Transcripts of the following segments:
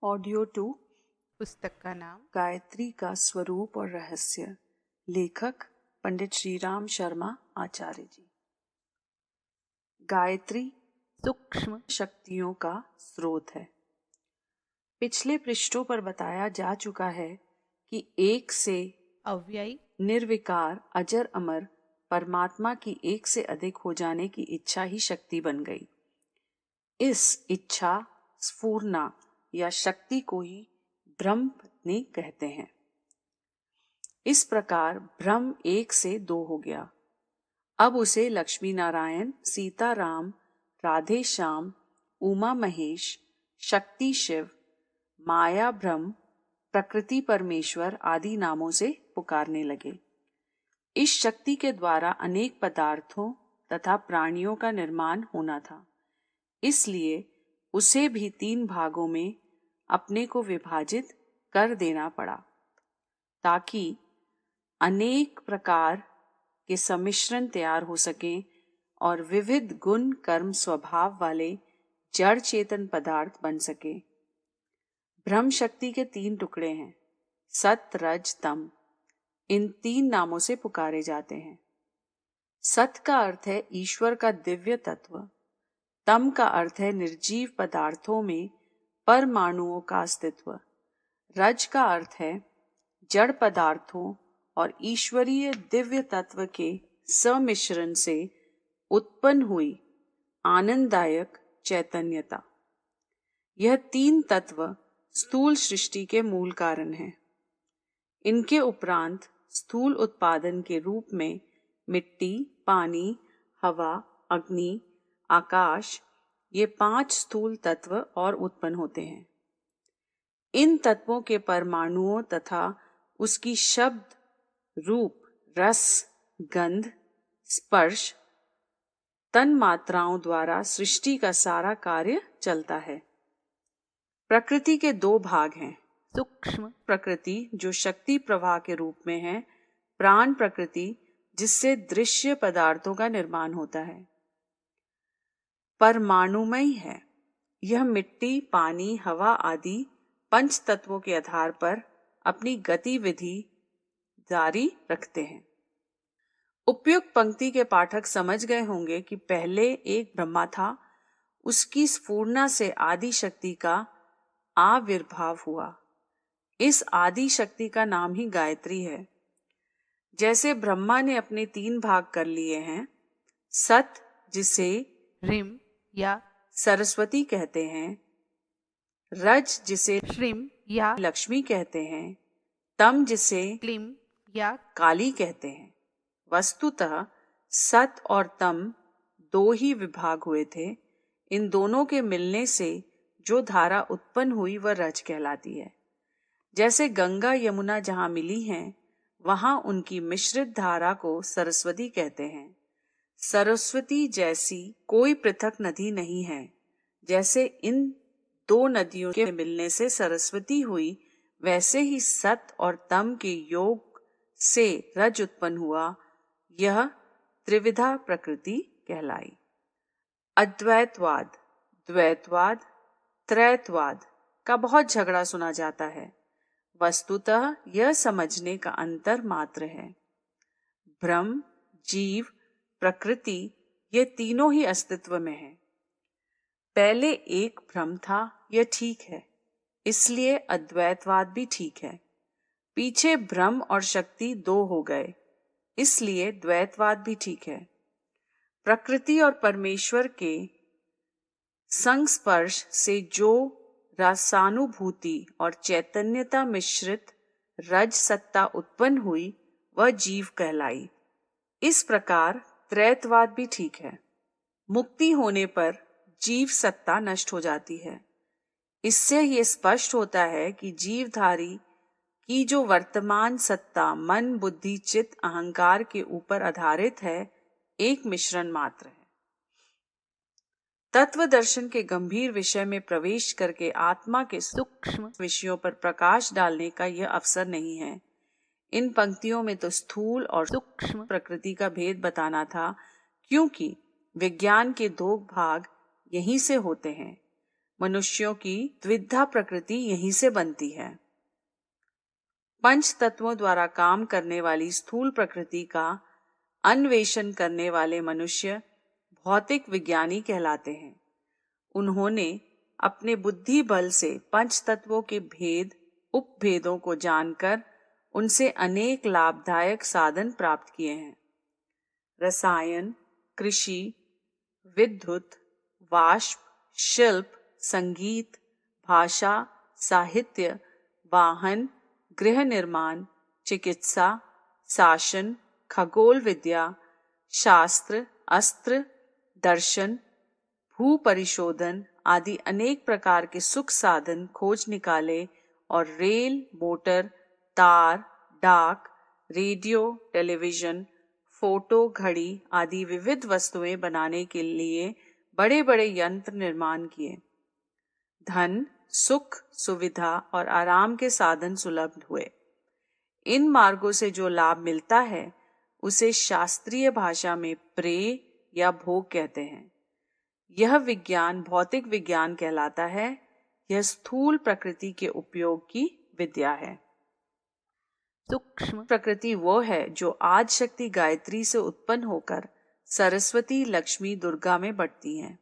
Audio 2। पुस्तक का नाम गायत्री का स्वरूप और रहस्य। लेखक पंडित श्रीराम शर्मा आचार्य जी। गायत्री सूक्ष्म शक्तियों का स्रोत है। पिछले पृष्ठों पर बताया जा चुका है कि एक से अव्ययी निर्विकार अजर अमर परमात्मा की एक से अधिक हो जाने की इच्छा ही शक्ति बन गई। इस इच्छा स्फूर्णा या शक्ति को ही ब्रह्म ने कहते हैं। इस प्रकार ब्रह्म एक से दो हो गया। अब उसे लक्ष्मी नारायण, सीता राम, राधे श्याम, उमा महेश, शक्ति शिव, माया ब्रह्म, प्रकृति परमेश्वर आदि नामों से पुकारने लगे। इस शक्ति के द्वारा अनेक पदार्थों तथा प्राणियों का निर्माण होना था। इसलिए उसे भी 3 भागों में अपने को विभाजित कर देना पड़ा, ताकि अनेक प्रकार के सम्मिश्रण तैयार हो सकें और विविध गुण कर्म स्वभाव वाले जड़ चेतन पदार्थ बन सके। ब्रह्म शक्ति के 3 टुकड़े हैं, सत रज तम। इन 3 नामों से पुकारे जाते हैं। सत का अर्थ है ईश्वर का दिव्य तत्व, तम का अर्थ है निर्जीव पदार्थों में परमाणुओं का अस्तित्व, रज का अर्थ है जड़ पदार्थों और ईश्वरीय दिव्य तत्व के सम्मिश्रण से उत्पन्न हुई आनंददायक चैतन्यता। यह 3 तत्व स्थूल सृष्टि के मूल कारण हैं। इनके उपरांत स्थूल उत्पादन के रूप में मिट्टी, पानी, हवा, अग्नि, आकाश, ये 5 स्थूल तत्व और उत्पन्न होते हैं। इन तत्वों के परमाणुओं तथा उसकी शब्द, रूप, रस, गंध, स्पर्श, तन मात्राओं द्वारा सृष्टि का सारा कार्य चलता है। प्रकृति के 2 भाग हैं, सूक्ष्म प्रकृति जो शक्ति प्रवाह के रूप में है, प्राण प्रकृति जिससे दृश्य पदार्थों का निर्माण होता है। परमाणुमय है। यह मिट्टी, पानी, हवा आदि 5 तत्वों के आधार पर अपनी गतिविधि जारी रखते हैं। उपयुक्त पंक्ति के पाठक समझ गए होंगे कि पहले एक ब्रह्मा था, उसकी स्फूर्णा से आदि शक्ति का आविर्भाव हुआ। इस आदि शक्ति का नाम ही गायत्री है। जैसे ब्रह्मा ने अपने 3 भाग कर लिए हैं, सत जिसे रिम या सरस्वती कहते हैं, रज जिसे श्रीम या लक्ष्मी कहते हैं, तम जिसे क्लीम या काली कहते हैं। वस्तुतः सत और तम 2 ही विभाग हुए थे। इन दोनों के मिलने से जो धारा उत्पन्न हुई वह रज कहलाती है। जैसे गंगा यमुना जहां मिली हैं, वहां उनकी मिश्रित धारा को सरस्वती कहते हैं। सरस्वती जैसी कोई पृथक नदी नहीं है। जैसे इन 2 नदियों के मिलने से सरस्वती हुई, वैसे ही सत और तम के योग से रज उत्पन्न हुआ। यह त्रिविधा प्रकृति कहलाई। अद्वैतवाद, द्वैतवाद, त्रैतवाद का बहुत झगड़ा सुना जाता है। वस्तुतः यह समझने का अंतर मात्र है। ब्रह्म, जीव, प्रकृति ये तीनों ही अस्तित्व में है। पहले एक ब्रह्म था, यह ठीक है, इसलिए अद्वैतवाद भी ठीक है। पीछे ब्रह्म और शक्ति 2 हो गए, इसलिए द्वैतवाद भी ठीक है। प्रकृति और परमेश्वर के संस्पर्श से जो रसानुभूति और चैतन्यता मिश्रित रज सत्ता उत्पन्न हुई वह जीव कहलाई। इस प्रकार त्रैतवाद भी ठीक है। मुक्ति होने पर जीव सत्ता नष्ट हो जाती है। इससे यह स्पष्ट होता है कि जीवधारी की जो वर्तमान सत्ता मन, बुद्धि, चित्त, अहंकार के ऊपर आधारित है, एक मिश्रण मात्र है। तत्व दर्शन के गंभीर विषय में प्रवेश करके आत्मा के सूक्ष्म विषयों पर प्रकाश डालने का यह अवसर नहीं है। इन पंक्तियों में तो स्थूल और सूक्ष्म प्रकृति का भेद बताना था, क्योंकि विज्ञान के 2 भाग यहीं से होते हैं। मनुष्यों की द्विधा प्रकृति यहीं से बनती है। पंच तत्वों द्वारा काम करने वाली स्थूल प्रकृति का अन्वेषण करने वाले मनुष्य भौतिक विज्ञानी कहलाते हैं। उन्होंने अपने बुद्धि बल से पंच तत्वों के भेद उपभेदों को जानकर उनसे अनेक लाभदायक साधन प्राप्त किए हैं। रसायन, कृषि, विद्युत, वाष्प, शिल्प, संगीत, भाषा, साहित्य, वाहन, गृह निर्माण, चिकित्सा, शासन, खगोल विद्या, शास्त्र, अस्त्र, दर्शन, भू परिशोधन आदि अनेक प्रकार के सुख साधन खोज निकाले और रेल, मोटर, तार, डाक, रेडियो, टेलीविजन, फोटो, घड़ी आदि विविध वस्तुएं बनाने के लिए बड़े बड़े यंत्र निर्माण किए। धन, सुख, सुविधा और आराम के साधन सुलभ हुए। इन मार्गों से जो लाभ मिलता है उसे शास्त्रीय भाषा में प्रेय या भोग कहते हैं। यह विज्ञान भौतिक विज्ञान कहलाता है। यह स्थूल प्रकृति के उपयोग की विद्या है। सूक्ष्म प्रकृति वो है जो आदि शक्ति गायत्री से उत्पन्न होकर सरस्वती, लक्ष्मी, दुर्गा में बढ़ती हैं।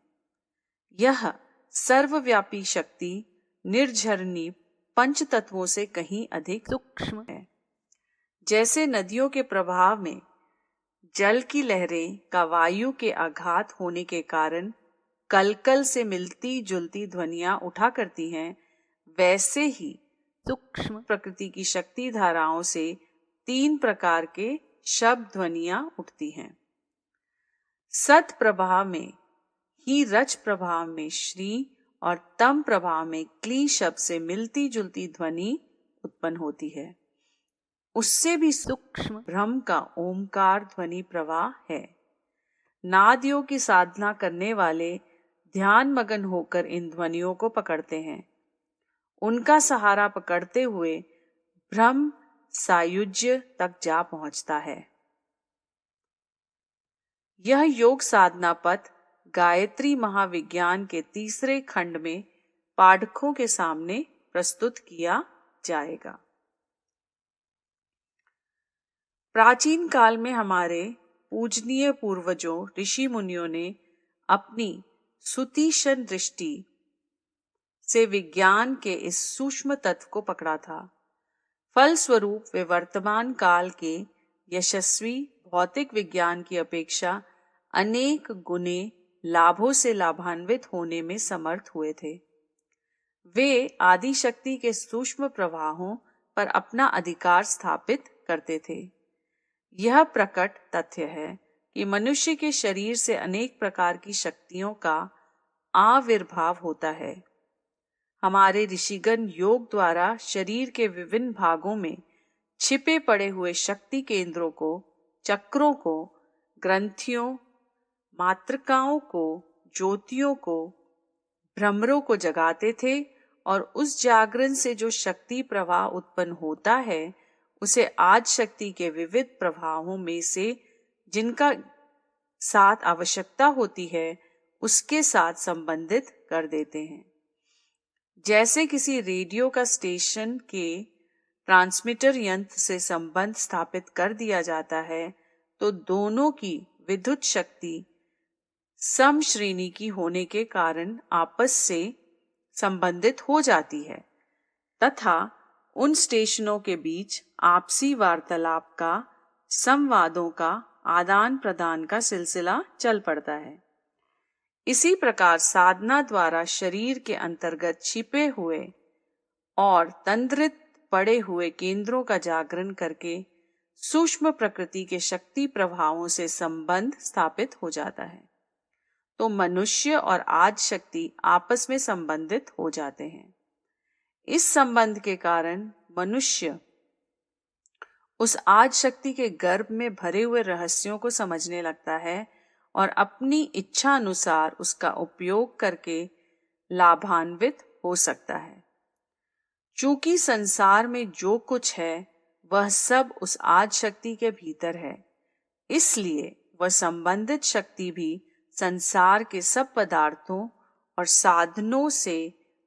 यह सर्वव्यापी शक्ति निर्झरणी पंच तत्वों से कहीं अधिक सूक्ष्म है। जैसे नदियों के प्रभाव में जल की लहरें का वायु के आघात होने के कारण कलकल से मिलती जुलती ध्वनियां उठा करती हैं, वैसे ही सूक्ष्म प्रकृति की शक्ति धाराओं से 3 प्रकार के शब्द ध्वनियां उठती हैं। सत प्रभाव में ही रज प्रभाव में श्री और तम प्रभाव में क्ली शब्द से मिलती जुलती ध्वनि उत्पन्न होती है। उससे भी सूक्ष्म ब्रह्म का ओमकार ध्वनि प्रवाह है। नादियों की साधना करने वाले ध्यान मगन होकर इन ध्वनियों को पकड़ते हैं। उनका सहारा पकड़ते हुए ब्रह्म सायुज्य तक जा पहुंचता है। यह योग साधना पथ गायत्री महाविज्ञान के 3 खंड में पाठकों के सामने प्रस्तुत किया जाएगा। प्राचीन काल में हमारे पूजनीय पूर्वजों ऋषि मुनियों ने अपनी सुतीक्ष्ण दृष्टि से विज्ञान के इस सूक्ष्म तत्व को पकड़ा था। फलस्वरूप वे वर्तमान काल के यशस्वी भौतिक विज्ञान की अपेक्षा अनेक गुने लाभों से लाभान्वित होने में समर्थ हुए थे। वे आदि शक्ति के सूक्ष्म प्रवाहों पर अपना अधिकार स्थापित करते थे। यह प्रकट तथ्य है कि मनुष्य के शरीर से अनेक प्रकार की शक्तियों का आविर्भाव होता है। हमारे ऋषिगण योग द्वारा शरीर के विभिन्न भागों में छिपे पड़े हुए शक्ति केंद्रों को, चक्रों को, ग्रंथियों, मातृकाओं को, ज्योतियों को, भ्रमरों को जगाते थे और उस जागरण से जो शक्ति प्रवाह उत्पन्न होता है उसे आज शक्ति के विविध प्रभावों में से जिनका साथ आवश्यकता होती है उसके साथ संबंधित कर देते हैं। जैसे किसी रेडियो का स्टेशन के ट्रांसमीटर यंत्र से संबंध स्थापित कर दिया जाता है तो दोनों की विद्युत शक्ति सम श्रेणी की होने के कारण आपस से संबंधित हो जाती है तथा उन स्टेशनों के बीच आपसी वार्तालाप का, संवादों का आदान प्रदान का सिलसिला चल पड़ता है। इसी प्रकार साधना द्वारा शरीर के अंतर्गत छिपे हुए और तंद्रित पड़े हुए केंद्रों का जागरण करके सूक्ष्म प्रकृति के शक्ति प्रभावों से संबंध स्थापित हो जाता है, तो मनुष्य और आज शक्ति आपस में संबंधित हो जाते हैं। इस संबंध के कारण मनुष्य उस आज शक्ति के गर्भ में भरे हुए रहस्यों को समझने लगता है और अपनी इच्छा अनुसार उसका उपयोग करके लाभान्वित हो सकता है। चूंकि संसार में जो कुछ है वह सब उस आज शक्ति के भीतर है, इसलिए वह संबंधित शक्ति भी संसार के सब पदार्थों और साधनों से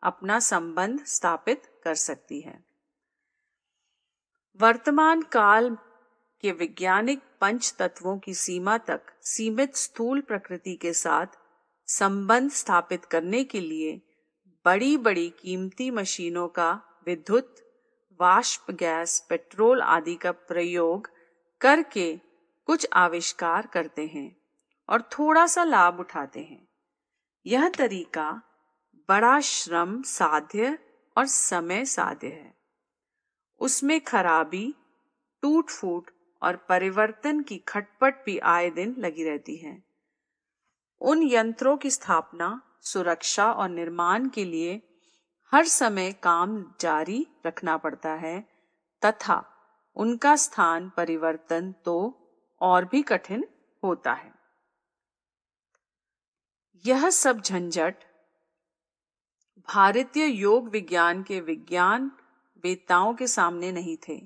अपना संबंध स्थापित कर सकती है। वर्तमान काल के वैज्ञानिक पंच तत्वों की सीमा तक सीमित स्थूल प्रकृति के साथ संबंध स्थापित करने के लिए बड़ी बड़ी कीमती मशीनों का विद्युत, वाष्प गैस, पेट्रोल आदि का प्रयोग करके कुछ आविष्कार करते हैं और थोड़ा सा लाभ उठाते हैं। यह तरीका बड़ा श्रम साध्य और समय साध्य है। उसमें खराबी, टूट फूट और परिवर्तन की खटपट भी आए दिन लगी रहती है। उन यंत्रों की स्थापना, सुरक्षा और निर्माण के लिए हर समय काम जारी रखना पड़ता है तथा उनका स्थान परिवर्तन तो और भी कठिन होता है। यह सब झंझट भारतीय योग विज्ञान के विज्ञान वेत्ताओं के सामने नहीं थे।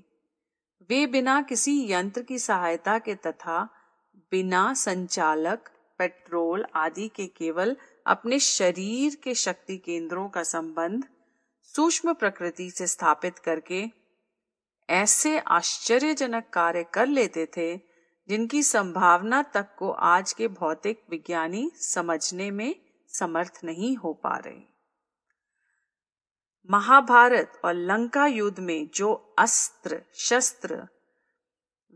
वे बिना किसी यंत्र की सहायता के तथा बिना संचालक, पेट्रोल आदि के केवल अपने शरीर के शक्ति केंद्रों का संबंध सूक्ष्म प्रकृति से स्थापित करके ऐसे आश्चर्यजनक कार्य कर लेते थे जिनकी संभावना तक को आज के भौतिक विज्ञानी समझने में समर्थ नहीं हो पा रहे। महाभारत और लंका युद्ध में जो अस्त्र शस्त्र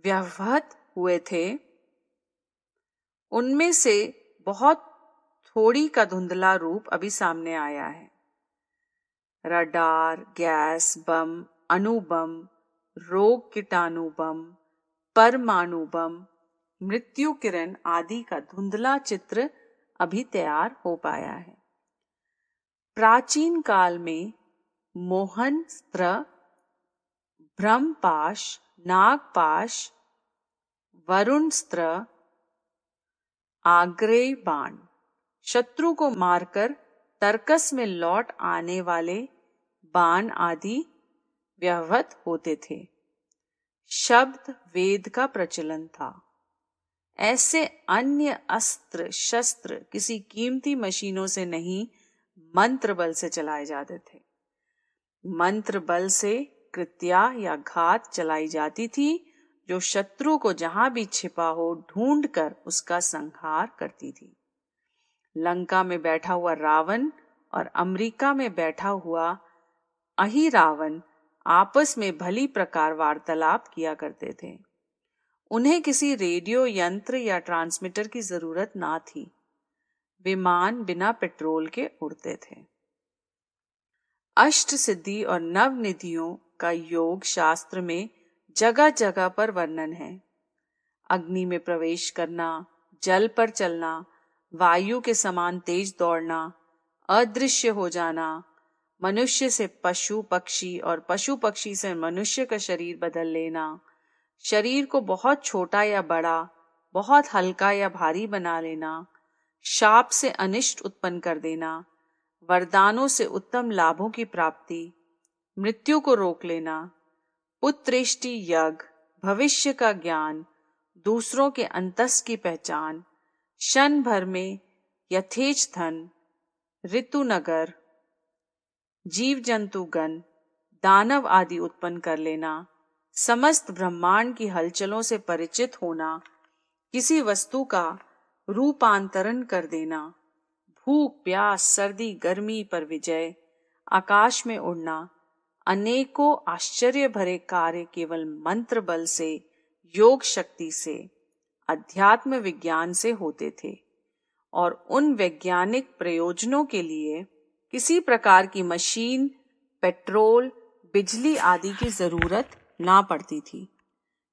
व्यवहृत हुए थे उनमें से बहुत थोड़ी का धुंधला रूप अभी सामने आया है। रडार, गैस बम, अणुबम, रोग कीटाणु बम, परमाणु बम, मृत्यु किरण आदि का धुंधला चित्र अभी तैयार हो पाया है। प्राचीन काल में मोहनस्त्र, ब्रह्मपाश, नागपाश, वरुणस्त्र, आग्नेय बाण शत्रु को मारकर तर्कस में लौट आने वाले बाण आदि व्यवहृत होते थे। शब्द वेद का प्रचलन था। ऐसे अन्य अस्त्र शस्त्र किसी कीमती मशीनों से नहीं, मंत्र बल से चलाए जाते थे। मंत्र बल से कृत्या या घात चलाई जाती थी जो शत्रु को जहां भी छिपा हो ढूंढकर उसका संहार करती थी। लंका में बैठा हुआ रावण और अमेरिका में बैठा हुआ अहिरावण आपस में भली प्रकार वार्तालाप किया करते थे। उन्हें किसी रेडियो यंत्र या ट्रांसमीटर की जरूरत ना थी। विमान बिना पेट्रोल के उड़ते थे। अष्ट सिद्धि और नव निधियों का योग शास्त्र में जगह जगह पर वर्णन है। अग्नि में प्रवेश करना, जल पर चलना, वायु के समान तेज दौड़ना, अदृश्य हो जाना, मनुष्य से पशु पक्षी और पशु पक्षी से मनुष्य का शरीर बदल लेना, शरीर को बहुत छोटा या बड़ा, बहुत हल्का या भारी बना लेना, शाप से अनिष्ट उत्पन्न कर देना, वरदानों से उत्तम लाभों की प्राप्ति, मृत्यु को रोक लेना, पुत्रेष्टि यज्ञ, भविष्य का ज्ञान, दूसरों के अंतस की पहचान, क्षण भर में यथेच धन, ऋतु नगर, जीव जंतुगण, दानव आदि उत्पन्न कर लेना, समस्त ब्रह्मांड की हलचलों से परिचित होना, किसी वस्तु का रूपांतरण कर देना, भूख प्यास सर्दी गर्मी पर विजय, आकाश में उड़ना, अनेकों आश्चर्य भरे कार्य केवल मंत्र बल से, योग शक्ति से, अध्यात्म विज्ञान से होते थे और उन वैज्ञानिक प्रयोजनों के लिए किसी प्रकार की मशीन, पेट्रोल, बिजली आदि की जरूरत ना पड़ती थी।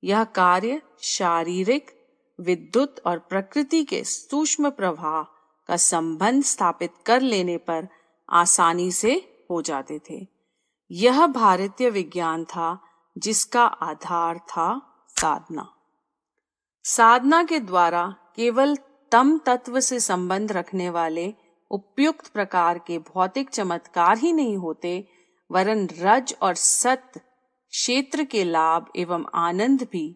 यह कार्य शारीरिक, विद्युत और प्रकृति के सूक्ष्म प्रवाह का संबंध स्थापित कर लेने पर आसानी से हो जाते थे। यह भारतीय विज्ञान था जिसका आधार था साधना। साधना के द्वारा केवल तम तत्व से संबंध रखने वाले उपयुक्त प्रकार के भौतिक चमत्कार ही नहीं होते, वरन रज और सत क्षेत्र के लाभ एवं आनंद भी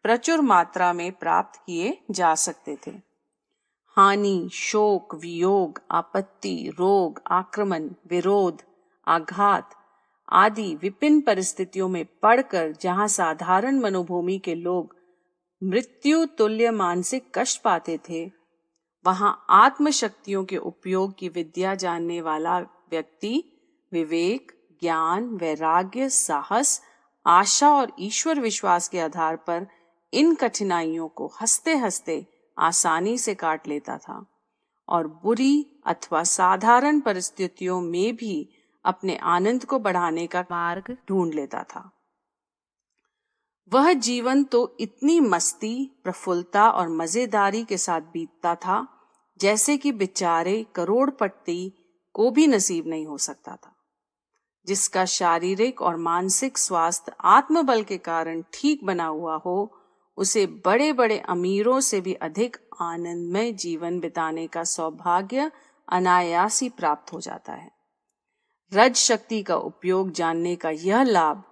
प्रचुर मात्रा में प्राप्त किए जा सकते थे। हानि, शोक, वियोग, आपत्ति, रोग, आक्रमण, विरोध, आघात आदि विभिन्न परिस्थितियों में पड़कर जहां साधारण मनोभूमि के लोग मृत्यु तुल्य मानसिक कष्ट पाते थे, वहां आत्मशक्तियों के उपयोग की विद्या जानने वाला व्यक्ति विवेक, ज्ञान, वैराग्य, साहस, आशा और ईश्वर विश्वास के आधार पर इन कठिनाइयों को हंसते हंसते आसानी से काट लेता था और बुरी अथवा साधारण परिस्थितियों में भी अपने आनंद को बढ़ाने का मार्ग ढूंढ लेता था। वह जीवन तो इतनी मस्ती, प्रफुल्लता और मजेदारी के साथ बीतता था जैसे कि बेचारे करोड़पति को भी नसीब नहीं हो सकता था। जिसका शारीरिक और मानसिक स्वास्थ्य आत्मबल के कारण ठीक बना हुआ हो, उसे बड़े बड़े अमीरों से भी अधिक आनंदमय जीवन बिताने का सौभाग्य अनायास ही प्राप्त हो जाता है। रज शक्ति का उपयोग जानने का यह लाभ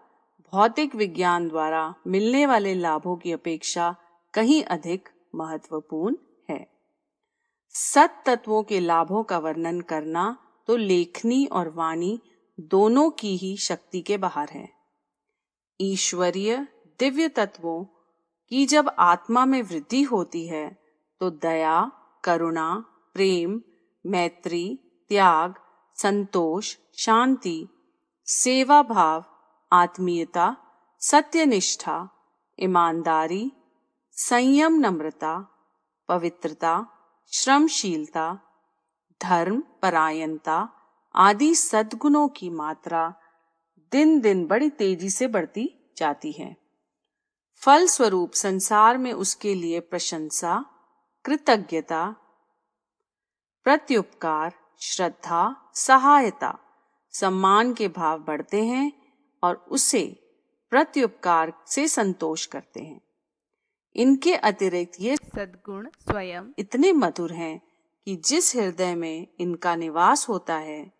भौतिक विज्ञान द्वारा मिलने वाले लाभों की अपेक्षा कहीं अधिक महत्वपूर्ण है। सत तत्वों के लाभों का वर्णन करना तो लेखनी और वाणी दोनों की ही शक्ति के बाहर है। ईश्वरीय दिव्य तत्वों की जब आत्मा में वृद्धि होती है तो दया, करुणा, प्रेम, मैत्री, त्याग, संतोष, शांति, सेवा भाव, आत्मीयता, सत्यनिष्ठा, ईमानदारी, संयम, नम्रता, पवित्रता, श्रमशीलता, धर्म, परायणता आदि सद्गुणों की मात्रा दिन दिन बड़ी तेजी से बढ़ती जाती है। फल स्वरूप संसार में उसके लिए प्रशंसा, कृतज्ञता, प्रत्युपकार, श्रद्धा, सहायता, सम्मान के भाव बढ़ते हैं और उसे प्रत्युपकार से संतोष करते हैं। इनके अतिरिक्त ये सद्गुण स्वयं इतने मधुर हैं कि जिस हृदय में इनका निवास होता है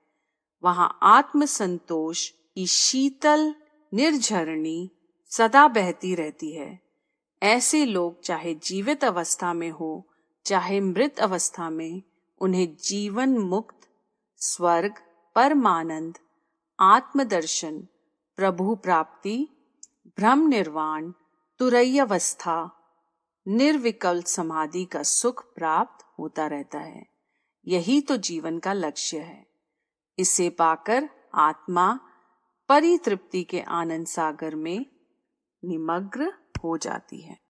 वहां आत्म संतोष की शीतल निर्झरणी सदा बहती रहती है। ऐसे लोग चाहे जीवित अवस्था में हो चाहे मृत अवस्था में, उन्हें जीवन मुक्त, स्वर्ग, परमानंद, आत्मदर्शन, प्रभु प्राप्ति, ब्रह्म निर्वाण, तुरई अवस्था, निर्विकल्प समाधि का सुख प्राप्त होता रहता है। यही तो जीवन का लक्ष्य है। इसे पाकर आत्मा परितृप्ति के आनंद सागर में निमग्न हो जाती है।